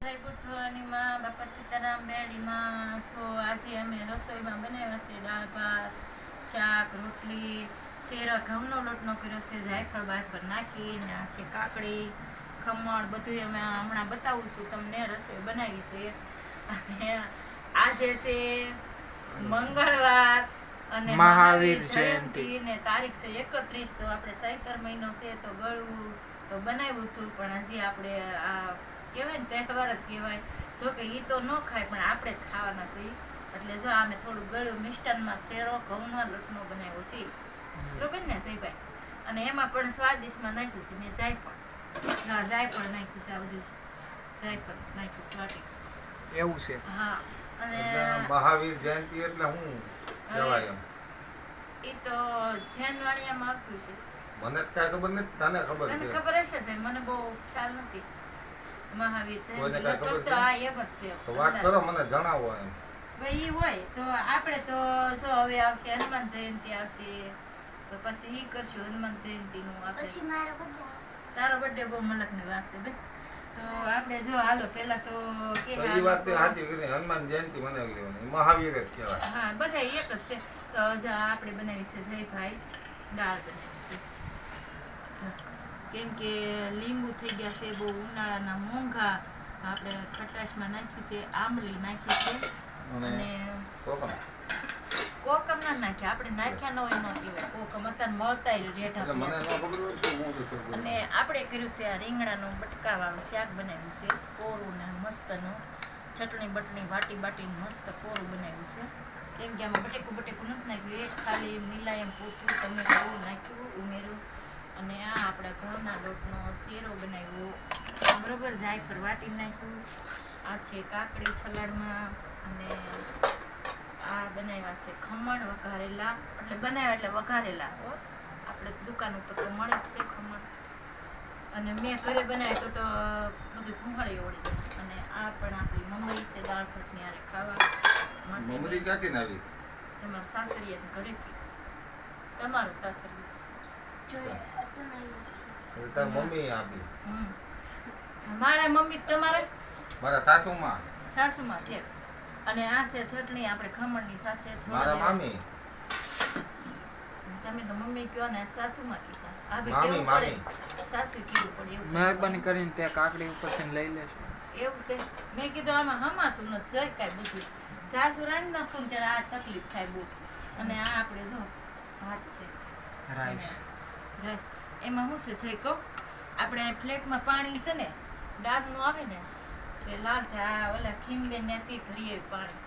જય ગુઠવાની માં બાપા સીતારામ બેડી માં છો. આજે અમે રસોઈમાં બનાવ્યા છે દાળ ભાત, શાક, રોટલી, શેરા ઘઉંનો લોટનો કર્યો છે, જાયફળ બાયફળ નાખીને આ છે કાકડી, ખમણ બધું અમે હમણાં બતાવું છું તમને. રસોઈ બનાવી છે અને આજે છે મંગળવાર અને મહાવીર જયંતિ ને તારીખ છે 31. તો આપણે સૈતર મહિનો છે તો ગળું તો બનાવ્યું હતું, પણ હજી આપણે આ કહેવાય ને તહેવાર જ કહેવાય. જો કે એ તો ન ખાય પણ આપણે જ ખાવાના છીએ. એટલે જો અમે થોડું ગળ્યું મિષ્ટાનમાં શેરો ઘઉંના લોટનો બનાવ્યો છે, બરોબર ને જયભાઈ? અને એમાં પણ સ્વાદિષ્ટમાં નાખ્યું છે મેં જાયફળ નાખ્યું છે, આ બધું જાયફળ નાખ્યું છે વાટી એવું છે. હા. અને મહાવીર જયંતિ એટલે શું કહેવાય? એ તો જૈનવાણીયામાં આવતું છે. મને કઈ ખબર નથી, તને ખબર તને છે? ખબર હશે ને, મને બહુ ખ્યાલ નથી. મહાવીર કોઈને જયંતિ કાંઈ ખબર લગભગ તો છે? આ એમ જ છે. તો વાત કરો, મને જણાવો એમ. ભાઈ ઈ હોય તો આપણે તો જો હવે આવશે હનુમાન જયંતિ આવશે તો પછી ઈ કરશું હનુમાન જયંતિ નું આપણે. તારો બર્થડે બહુ મલકની વાત છે ભાઈ. તો આપણે જો હાલો પેલા તો કે તો એ વાત સાચી કરી, હનુમાન જયંતિ મનાવી લેવાની, મહાવીર જ કહેવાય. હા, બધા એક જ છે. તો જો આપણે બનાવી છે જયભાઈ દાળ બનાવી છે. જો કેમ કે લીંબુ થઈ ગયા છે બહુ ઉનાળાના મોંઘા, આપણે ખટાશમાં નાખી છે, આંબલી નાખી છે અને કોકમ ના નાખ્યા. આપણે નાખ્યા ન હોય ન કહેવાય. કોકમ અત્યારે મળતા રેઠા. મને ન ખબર હોય તો હું તો છું. અને આપણે કર્યું છે આ રીંગણાનું બટકાવાળું શાક બનાવ્યું છે, કોરું ને મસ્તનું ચટણી બટણી બાટીને મસ્ત કોરું બનાવ્યું છે. કેમ કે આમાં બટેકું નથી નાખ્યું, એક ખાલી લીલાયમ પોતું ટમેટું નાખ્યું ઉમેર્યું. અને આ આપણા ઘઉંના લોટનો શેરો બનાવ્યો, બરોબર. જાયફળ વાટી નાખ્યું. આ છે કાકડી સલાડમાં. અને આ બનાવ્યા છે ખમણ વઘારેલા, એટલે બનાવ્યા એટલે વઘારેલા હો. આપણે દુકાન ઉપર તો મળે જ છે ખમણ. અને મેં ઘરે બનાવ્યું તો બધું કુંહળી ઓળી જાય. અને આ પણ આપણી મમરી છે દાળ ભાતની હારે ખાવા માટે. મમરી ક્યાંથી આવી? તમારા સાસરિયાની ઘરેથી. તમારું સાસરિયું તાર મમ્મી આપી? મારા મમ્મી તમારે મારા સાસુમાં. સાસુમાં ઠેક. અને આ છે ચટણી આપણે ખમણની સાથે. મારા મામી. તમે તો મમ્મી કયો ને સાસુમાં કીધા. આ ભાઈ મામી કેવું મામી. પડે? સાસુ કેવું પડે એવું. મહેરબાની કરીને તે કાકડી ઉપરથી લઈ લેશો. એવું છે. મેં કીધું આમાં હમાતું નથી જોઈ કાંઈ બધું. સાસુ રાંધી નાખું ને ત્યારે આ તકલીફ થાય બહુ. અને આ આપણે જો ભાત છે રાઈસ. એમાં શું છે કહું, આપણે આ ફ્લેટમાં પાણી છે ને દાળનું આવે ને તે લાલ થાય. આ ઓલા ખીમબેન ત્યાંથી ભરી આવી પાણી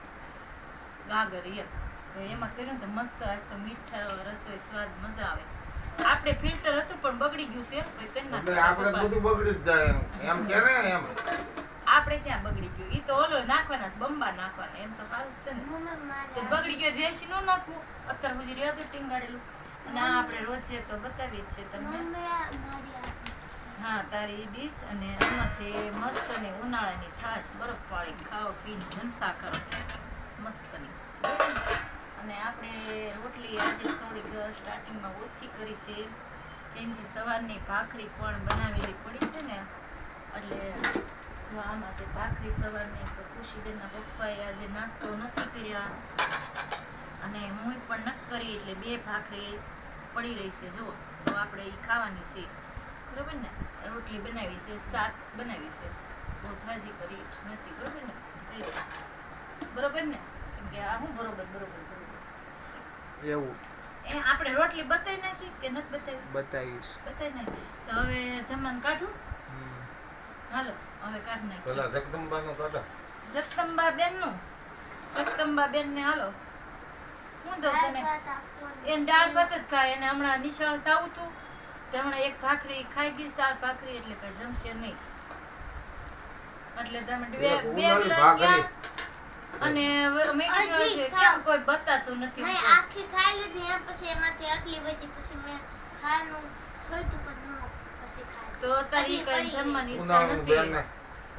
ગાગર એક, તો એમાં કર્યું ને તો મસ્ત. આજ તો મીઠા રસોઈ સ્વાદ મજા આવે. આપણે ફિલ્ટર હતું પણ બગડી ગયું છે. એટલે આપણે બધું બગડી જ જાય એમ કે ને એમ. આપણે ક્યાં બગડી ગયું? ઈ તો ઓલો નાખવાના બંબા નાખવાના, એમ તો સારું છે ને. તો બગડી ગયો દેશી નો નાખવું. અત્યાર સુધી રેદ ટીંગાડેલું. અને આ આપણે રોજે તો બતાવી જ છે તમને. હા, તારી ડીશ. અને આમાં છે મસ્ત ની ઉનાળાની છાશ બરફ વાળી, ખાઓ પીને જલસા કરો મસ્તની. અને આપણે રોટલી આજે થોડીક સ્ટાર્ટિંગમાં ઓછી કરી છે, કેમ કે સવારની ભાખરી પણ બનાવેલી પડી છે ને. એટલે જો આમાં છે ભાખરી સવારની. તો ખુશીબેનના પપ્પાએ આજે નાસ્તો નથી કર્યા અને હું પણ નથી કરી, એટલે 2 ભાખરી પડી રહી છે. જો તો આપણે એ ખાવાની છે, બરોબર ને. રોટલી બનાવી છે, શાક બનાવી છે, બહુ ઝાઝી કરી નથી, બરોબર ને. બરોબર ને? કેમ કે આ હું બરોબર એવું એ આપણે રોટલી બતાવી નાખી કે નથી બતાવી? બતાવીશ. બતાવી નાખી. તો હવે જમવાનું કાઢું. હાલો હવે કાઢ નાખી. પેલા જગદંબાનું કાઢા. જગદંબા બેન ને હાલો. હું દઉં તને? એને દાળ ભાત જ ખાય. એને હમણાં નિશાળ સાવું તું તો હમણાં 1 ભાખરી ખાઈ ગઈ, 4 ભાખરી, એટલે કઈ જમશે નહીં. એટલે તમે 2 ઉનાળી લઈ ભાખરી. ગયા. અને મેં કીધું છે કેમ કોઈ બતાતું નથી. મેં આખી ખાઈ લીધી એમ, પછી એમાંથી આટલી બચી, પછી મેં ખાવાનું સોચ્યું પણ ન પછી ખાઈ. તો તારી કઈ જમવાની ઈચ્છા નથી.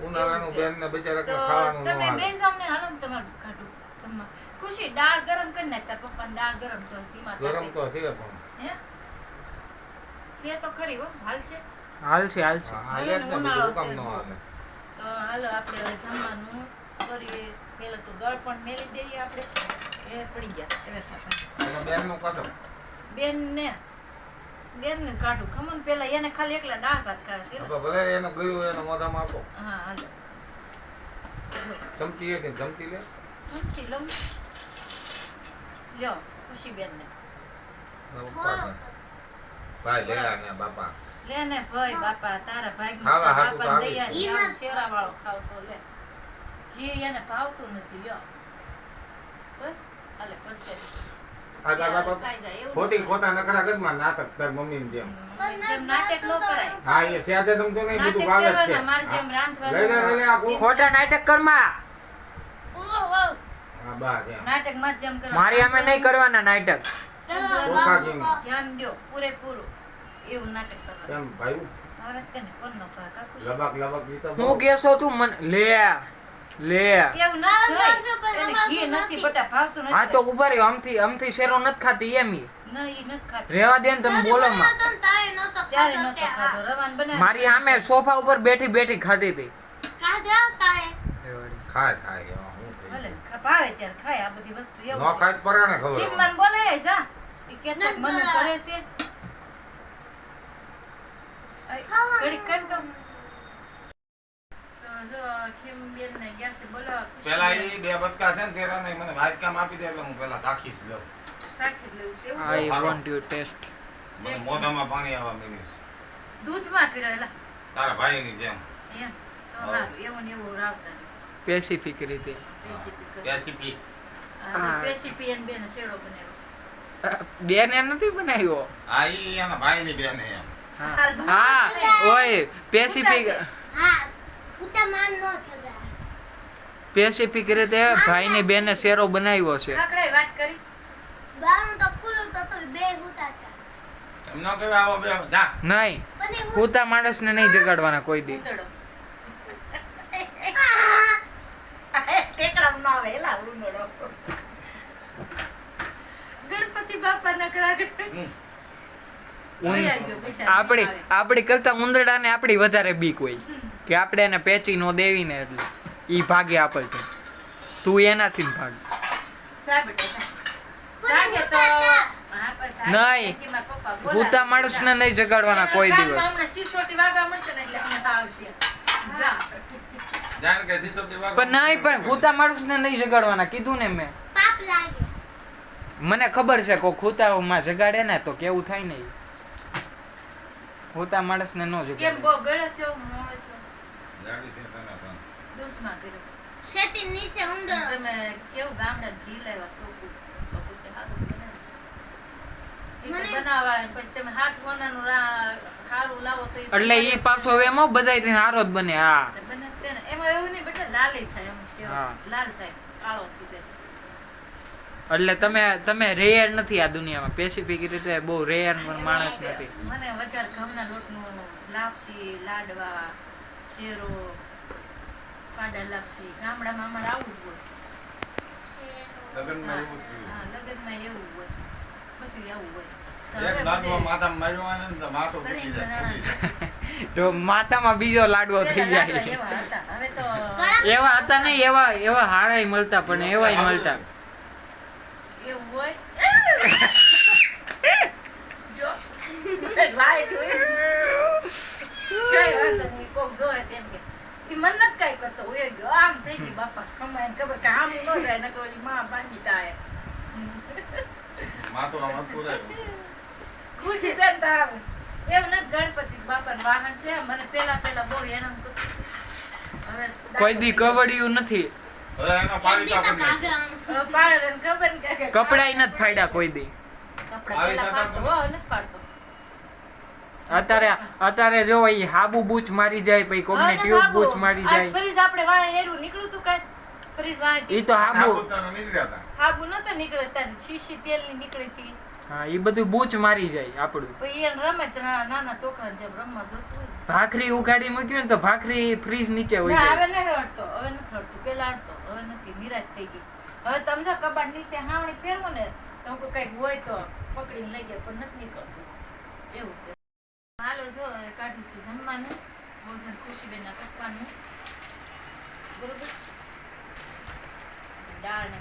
ઉનાળાનું બેન ને બિચારા તો ખાવાનું ન તમે હાલે. બે સામને હાલો ને તમારું કાઢું જમવા. ખુશી દાળ ગરમ કરી નાખ. તાર પપ્પાને દાળ ગરમ છે ધીમા ગરમ તાપે. તો છે પણ. હે છે તો ખરી હો, હાલ છે. હાલશે. હા, હાલે જ ને, બધું કામ ન હાલે. તો હાલો આપણે હવે જમવાનું કરીએ. પેલા તો ગળ પણ મેલી દઈએ આપણે. એ પડી ગયા હવે ખાવા. એનો બેનનું કાઢો. બેનને કાઢું ખમણ પેલા એને ખાલી એકલા દાળ ભાત ખાવે છે. તો ભલે એનો ગળ્યું એનો મોઢામાં આપો. હા હાલો ચમચી એક ચમચી લે. સમજી લઉં. લ્યો ખુશીબેનને ભાઈ લે આને બાપા. લે ને ભાઈ બાપા તારા ખાવા હાટું તો ભાઈ આવી દયા જ. ઈ આમ શેરા વાળો ખાવશો લે. ઘી એને ભાવતું નથી લ્યો. બસ હાલે પડશે. આગા બાપા ખાઈ જાય એવું ખોટી નથી. ખોટા નકરા ગજમાં નાટક તાર મમ્મીની જેમ. જેમ નાટક ન કરાય. હા એ સ્યાદે તમ તો નહીં નાટક બધું ભાવે જ છે. કરવાના, મારે જેમ રાંધવાનું. લઈ લે આ ગો. ખોટા નાટક કરમાં હા બા જેમ. નાટકમાં જેમ કરવાનું. મારી અમે નહીં કરવાના નાટક. ચોખા જેમ. ધ્યાન દ્યો પૂરેપૂરું એવું નાટક કરવાનું. કેમ ભાઈ આવે કે ને કોણનો ભાગ આખું છે. લબક લબક ઈ તો હું કેસો તું મન લે કેવું ના જોઈ. એને ઘી નથી બટા ભાવતું નથી. હા તો ઉભા રહ્યો અમથી શેરો નથી ખાતી એમ ઈ. ના ઈ નથી ખાતું. રેવા દે ને તમે બોલો માં તારે નતો ત્યારે નતો ખાતો રવાન બનાવી. મારી સામે સોફા ઉપર બેઠી બેઠી ખાધી હતી કાઢ્યા તારે ખાય ખાય એમાં હું થઈ ભલે ગયું. ભાવે ત્યારે ખાય આ બધી વસ્તુ ન એવું. ખાય તો પરાણે ખબર કેમ હોય. મન બોલાય જા. ઈ કેટલાક નથી મને બોલાય. કરે છે. ખાવાનું. ઘડીક કેમ કેમ. તો જો ખીમબેનને ગયા છે બોલાવા. પેલા ઈ બે બટકા છે ને તેરા ને મને વાટકામાં આપી દે એટલે હું પેલા ચાખી જ લઉં. શાખી જ લેવું છે એવું. આઈ વોન્ટ યુ ટેસ્ટ મને મોઢામાં પાણી આવવા માંડ્યું. દૂધમાં કરેલા તારા ભાઈની જેમ એમ તો હારું એવું ને એવું રાવતા સ્પેસિફિક રીતે રેસીપી કરે. ત્યાં ચીપી. આ રેસીપી એને બેને શેડો બનાવ્યો. બેને નથી બનાવ્યો આ ઈ એના ભાઈની બેન એમ. હા ઓય સ્પેસિફિક હા ઉતા માન નો છગા સ્પેસિફિક રીતે ભાઈની બેને શેરો બનાવ્યો છે ખાખરાઈ વાત કરી. બારું તો ખુલ્લું તો તો બે હુતા હતા એમ ન કહેવાય આવો બે જા. નહીં પણ એ પૂતા માણસને નહીં જગાડવાના કોઈ દી ઉંદરડો. ટેકરામ ના આવે એલા ઉંદરડો. ગણપતિ બાપાના કરાગડ. હમ. ઓય આવ્યો પૈસા આપડી આવે. આપડી કરતા ઉંદરડાને આપડી વધારે બીક હોય કે આપણે એને પેચી નો દેવી ને એટલે ઈ ભાગે આપણથી તું એનાથી ભાગ સા બેટા સા. સાગે તો હા પણ સાગે નહીં. કે મારા પપ્પા બોલાવે. પૂતા માણસને નહીં જગાડવાના કોઈ કાનમાં દિવસ હમણાં સિસોટી વાગવા મળશે ને એટલે અમે આવશે. જા. જાણ કે સીતો દેવા. પણ નહીં પણ પૂતા માણસને નહીં જગાડવાના કીધું ને મેં પાપ લાગે મને ખબર છે કો ખૂતામાં જગાડે ને તો કેવું થાય ને ઈ. ખૂતા માણસને ન કેમ જગાડે બહુ ગળો છો મોળો છો જાડી છે તને તો. દૂધમાં કર્યો. શેતી નીચે ઉંદર તમે કેવું ગામડા ઘી લાવ્યા સોકું તો પછી હારું બનાવ્યું. ઈ તો બનાવવાળા પછી તમે હાથ વનાનું હારું લાવો તો ઈ એટલે ઈ પાછો એમ બધાય હારો જ બને હા બને જ તે ને. એમાં એવું નહીં બેટા લાલી થાય એમ સેવ. હા. લાલ થાય કાળો થઈ જાય. એટલે તમે રેયર નથી આ દુનિયામાં સ્પેસિફિક રીતે બહુ રેયર માણસ નથી મને વધારે ઘઉંના લોટનું લાપસી લાડવા શેરો પાડા લાપસી ગામડામાં અમારે આવું જ હોય. લગ્નમાં એવું જ થયું. હા લગનમાં એવું હોય બધું આવું હોય. તો એક હવે લાડવો બધે માથામાં માર્યો હોય ને તો માથું ઘણી તૂટી જાય. બનાવવાના. તો માથામાં બીજો લાડવો થઈ પેલા લાડવા જાય એવા હતા. હવે તો એવા હતા નહીં એવા હારાય મળતા પણ એવાય મળતા એવું હોય. જો. વાય ધોઈ. કઈ વાંધો નહીં. કોક જોવે તેમ કે ઈ મન નથી કાંઈ કરતો હોય ગયો આમ થઈ ગયું બાપા કમાઈને ખબર કે આમ ન જાય નકર ઓલી માં બાંધી થાય. માથું આમ હતું રહે. ખુશી બેન તો આવે એમ નથી ગણપતિ બાપાનું વાહન છે મને પેલા બહુ હેરાન કરતું. હવે કોઈ દી કવડિયું નથી હવે એનો પાણી તો આપણને હવે પાડે ખબર ને કે કપડાય નથી ફાડ્યા કોઈ દી કપડા પેલા પાડતો હો નથી પાડતો. અત્યારે જો ઈ હાબુ બૂચ મારી જાય પછી કોકને ટ્યુબ બૂચ મારી જાય ફરીજ આપણે વાય હેરું નીકળું તું કાંઈ ફરીજ વાય ઈ તો હાબુ નાગોતાનો નીકળ્યા હતા. હાબુ નતો નીકળે તારી શીશી તેલની નીકળી હતી. હા ઈ બધું બૂચ મારી જાય આપણું પછી એને રમે તો નાના છોકરાને જેમ રમવા જોતું હોય. ભાખરી ઉગાડી મૂક્યું ને તો ભાખરી ફ્રીજ નીચે હોય ના જાય હવે નથી રડતો હવે નથી રડતો પેલા રડતો હવે નથી નિરાશ થઈ ગઈ. હવે તમે જો કબાટ નીચે હાવણી ફેરવો ને તો હું કઈક હોય તો પકડીને લઈ જાય પણ નથી નીકળતું એવું છે. હાલો જો હવે કાઢીશું જમવાનું ભોજન ખુશીબેનના પપ્પાનું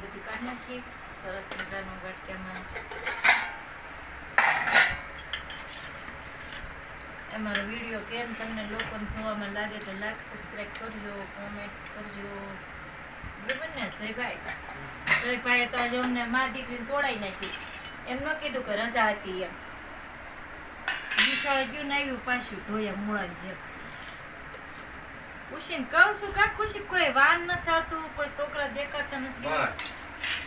બધું કાઢી નાખીએ સરસ મજાનું વાટકામાં. અમારો વિડીયો કેમ તમને લોકોને જોવામાં લાગે તો લાઈક સબસ્ક્રાઇબ કરજો, કોમેન્ટ કરજો, બરાબર ને? જયભાઈએ તો આજે અમને મા દીકરીને તોડાઈ નાખી. એમ ન કીધું કે રજા હતી એમ. નિશાળે ગયું ને આવ્યું પાછું ધોયા મૂળાની જેમ. ખુશીને કહું છું કા ખુશી કોઈ વાન નથી આવતું, કોઈ છોકરા દેખાતા નથી. બસ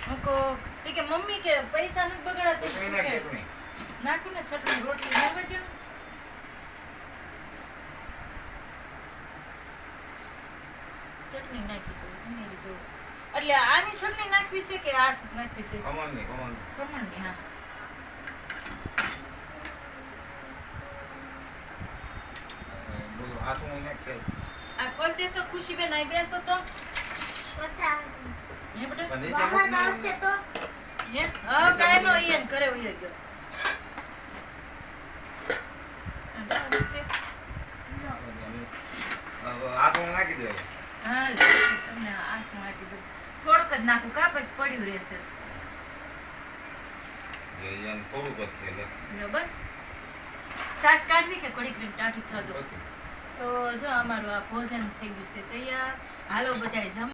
હું કહું તી કે મમ્મી કે પૈસા નથી બગાડતા. ચટણી નાખ, ચટણી. નાખું ને ચટણી રોટલી નાખવા દે ને. ચટણી નાખી દઉં ઉમેરી દઉં. એટલે આની ચટણી નાખવી છે કે આ નાખવી છે? ખમણની. ખમણની. હા બોલો આથું નાખશે. આ ખોલ દે તો ખુશીબેન અહીં બેસો તો. પછી હે બેટા બધી બહાર આવશે તો હે હા કાઈ નો ઈયન કરે વયો ગયો. આથું નાખી દેવું. હા તમને આંખમાં આપી દઉં. થોડુંક જ નાખું કા પછી પડ્યું રહેશે. થોડુંક જ છે લે. લ્યો બસ સાસ કાઢવી કે કડી ક્રીમ ટાઢું થતું. પછી તો જો અમારું આ ભોજન થઈ ગયું છે તૈયાર. હાલો બધાય જમવા.